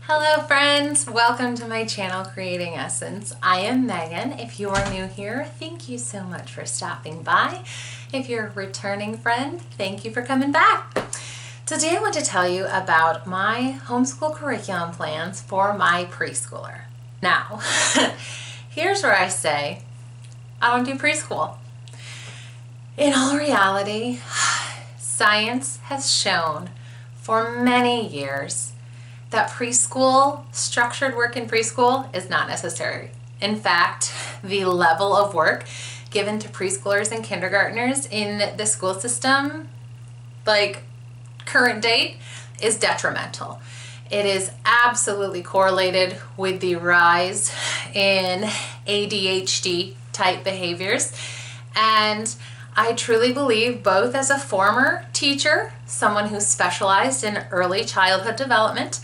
Hello friends, welcome to my channel Creating Essence. I am Megan. If you are new here, thank you so much for stopping by. If you're a returning friend, thank you for coming back. Today I want to tell you about my homeschool curriculum plans for my preschooler. Now, here's where I say, I don't do preschool. In all reality, science has shown for many years that preschool, structured work in preschool is not necessary. In fact, the level of work given to preschoolers and kindergartners in the school system, like current date, is detrimental. It is absolutely correlated with the rise in ADHD type behaviors, and I truly believe, both as a former teacher, someone who specialized in early childhood development,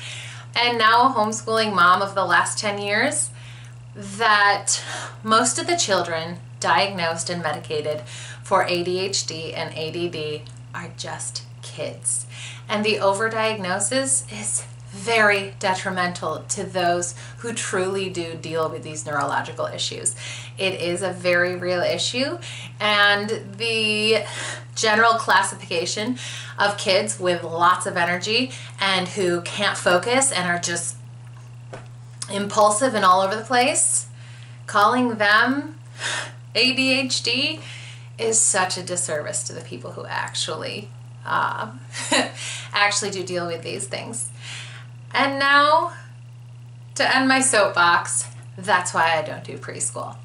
and now a homeschooling mom of the last 10 years, that most of the children diagnosed and medicated for ADHD and ADD are just kids. And the overdiagnosis is very detrimental to those who truly do deal with these neurological issues. It is a very real issue, and the general classification of kids with lots of energy and who can't focus and are just impulsive and all over the place, calling them ADHD is such a disservice to the people who actually do deal with these things. And now, to end my soapbox, that's why I don't do preschool.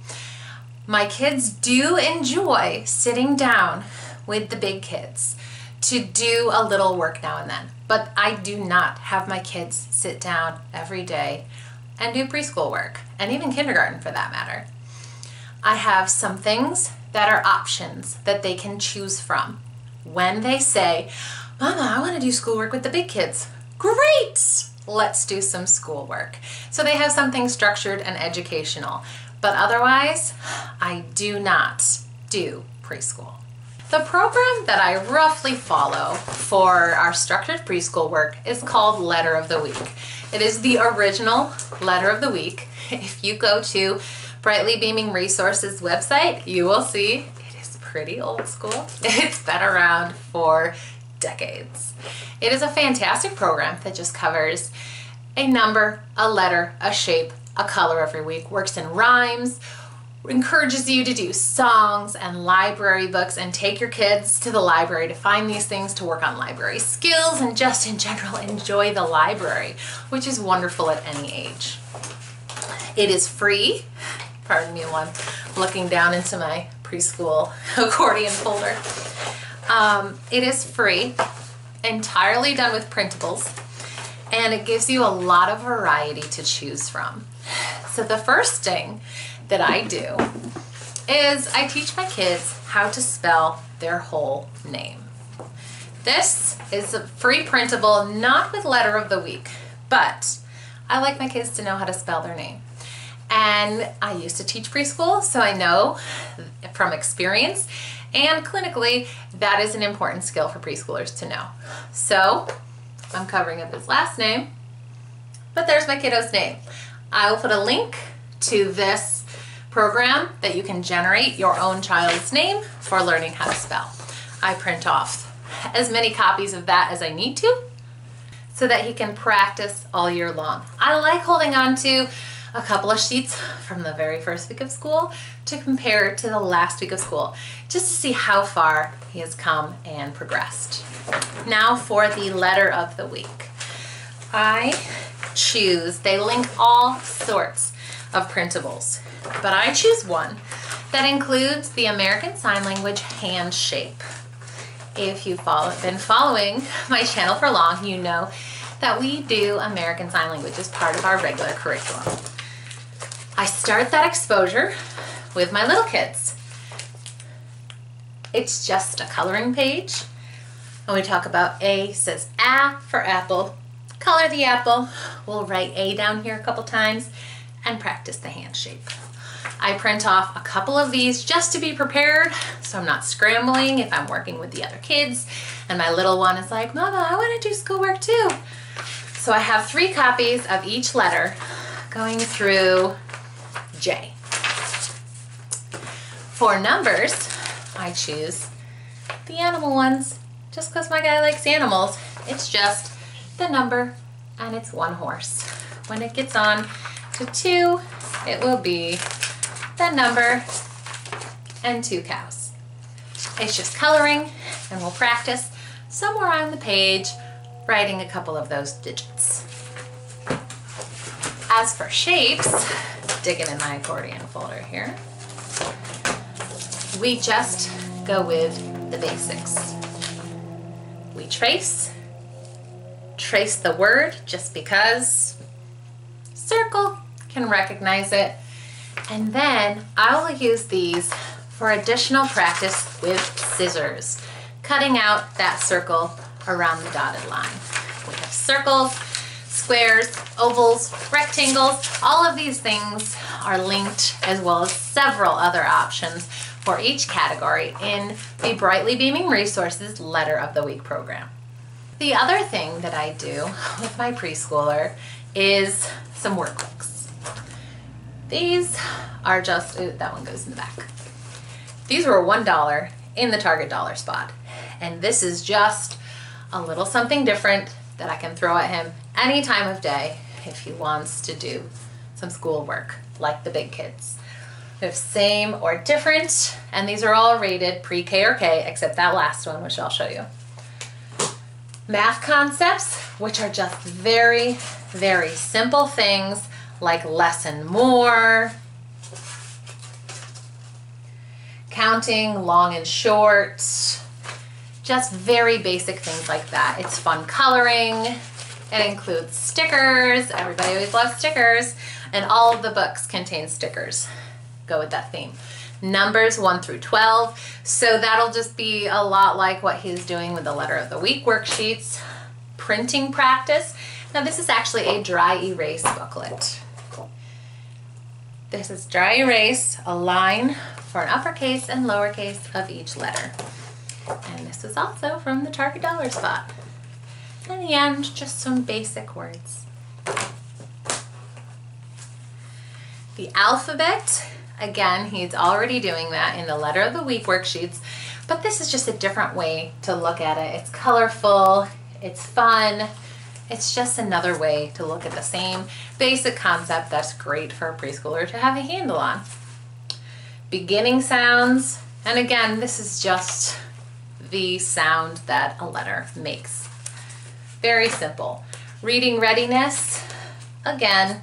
My kids do enjoy sitting down with the big kids to do a little work now and then, but I do not have my kids sit down every day and do preschool work, and even kindergarten for that matter. I have some things that are options that they can choose from. When they say, "Mama, I want to do schoolwork with the big kids," great! Let's do some schoolwork. So they have something structured and educational, but otherwise, I do not do preschool. The program that I roughly follow for our structured preschool work is called Letter of the Week. It is the original Letter of the Week. If you go to Brightly Beaming Resources website, you will see it is pretty old school. It's been around for decades. It is a fantastic program that just covers a number, a letter, a shape, a color every week, works in rhymes, encourages you to do songs and library books and take your kids to the library to find these things, to work on library skills, and just in general enjoy the library, which is wonderful at any age. It is free. Pardon me while I'm looking down into my preschool accordion folder. It is free, entirely done with printables, and it gives you a lot of variety to choose from. So the first thing that I do is I teach my kids how to spell their whole name. This is a free printable, not with Letter of the Week, but I like my kids to know how to spell their name. And I used to teach preschool, so I know from experience and clinically that is an important skill for preschoolers to know. So I'm covering up his last name, but there's my kiddo's name. I will put a link to this program that you can generate your own child's name for learning how to spell. I print off as many copies of that as I need to so that he can practice all year long. I like holding on to a couple of sheets from the very first week of school to compare to the last week of school, just to see how far he has come and progressed. Now for the Letter of the Week. They link all sorts of printables, but I choose one that includes the American Sign Language hand shape. If you've been following my channel for long, you know that we do American Sign Language as part of our regular curriculum. I start that exposure with my little kids. It's just a coloring page. And we talk about A says A for apple. Color the apple. We'll write A down here a couple times and practice the hand shape. I print off a couple of these just to be prepared, so I'm not scrambling if I'm working with the other kids and my little one is like, Mama, I want to do schoolwork too. So I have 3 copies of each letter going through J. For numbers, I choose the animal ones just because my guy likes animals. It's just the number and it's 1 horse. When it gets on to 2, it will be the number and 2 cows. It's just coloring, and we'll practice somewhere on the page writing a couple of those digits. As for shapes, digging in my accordion folder here, we just go with the basics. We trace the word just because circle can recognize it, and then I'll use these for additional practice with scissors, cutting out that circle around the dotted line. We have circles, squares, ovals, rectangles. All of these things are linked, as well as several other options for each category in the Brightly Beaming Resources Letter of the Week program. The other thing that I do with my preschooler is some workbooks. These are just, ooh, that one goes in the back. These were $1 in the Target dollar spot. And this is just a little something different that I can throw at him any time of day if he wants to do some schoolwork like the big kids. We have same or different, and these are all rated pre-K or K, except that last one, which I'll show you. Math concepts, which are just very, very simple things like less and more, counting long and short, just very basic things like that. It's fun coloring. It includes stickers. Everybody always loves stickers. And all of the books contain stickers. Go with that theme. Numbers 1 through 12. So that'll just be a lot like what he's doing with the Letter of the Week worksheets. Printing practice. Now this is actually a dry erase booklet. This is dry erase, a line for an uppercase and lowercase of each letter. And this is also from the Target dollar spot. In the end, just some basic words. The alphabet, again, he's already doing that in the Letter of the Week worksheets, but this is just a different way to look at it. It's colorful, it's fun, it's just another way to look at the same basic concept that's great for a preschooler to have a handle on. Beginning sounds, and again, this is just the sound that a letter makes. Very simple. Reading readiness, again,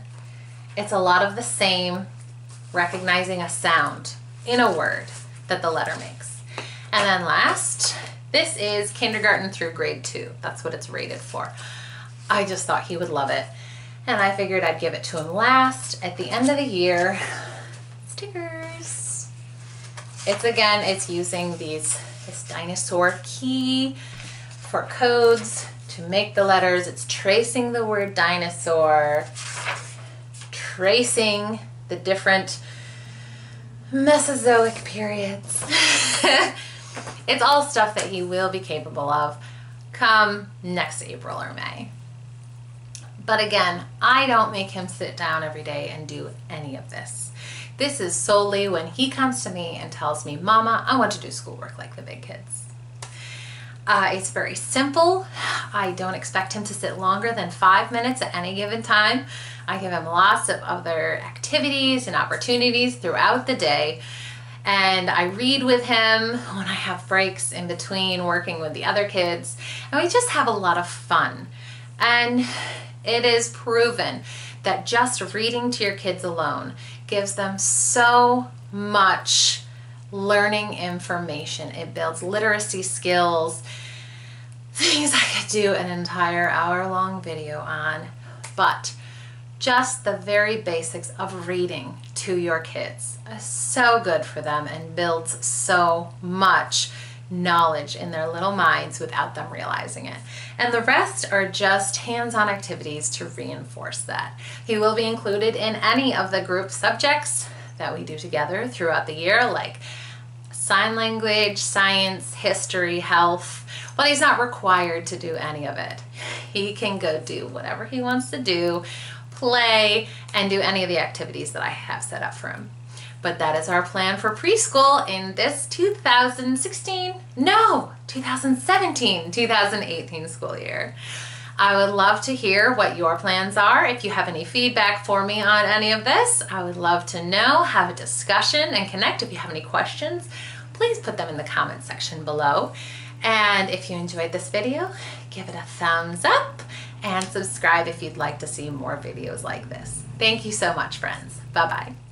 it's a lot of the same, recognizing a sound in a word that the letter makes. And then last, this is kindergarten through grade 2. That's what it's rated for. I just thought he would love it, and I figured I'd give it to him last at the end of the year. Stickers. It's using this dinosaur key for codes to make the letters. It's tracing the word dinosaur, tracing the different Mesozoic periods. It's all stuff that he will be capable of come next April or May. But again, I don't make him sit down every day and do any of this. This is solely when he comes to me and tells me, Mama, I want to do schoolwork like the big kids. It's very simple. I don't expect him to sit longer than 5 minutes at any given time. I give him lots of other activities and opportunities throughout the day. And I read with him when I have breaks in between working with the other kids. And we just have a lot of fun. And it is proven that just reading to your kids alone gives them so much learning information. It builds literacy skills, things I could do an entire hour-long video on, but just the very basics of reading to your kids is so good for them and builds so much knowledge in their little minds without them realizing it. And the rest are just hands-on activities to reinforce that. He will be included in any of the group subjects that we do together throughout the year, like sign language, science, history, health. Well, he's not required to do any of it. He can go do whatever he wants to do, play, and do any of the activities that I have set up for him. But that is our plan for preschool in this 2017-2018 school year. I would love to hear what your plans are. If you have any feedback for me on any of this, I would love to know, have a discussion, and connect. If you have any questions, please put them in the comment section below. And if you enjoyed this video, give it a thumbs up and subscribe if you'd like to see more videos like this. Thank you so much, friends. Bye-bye.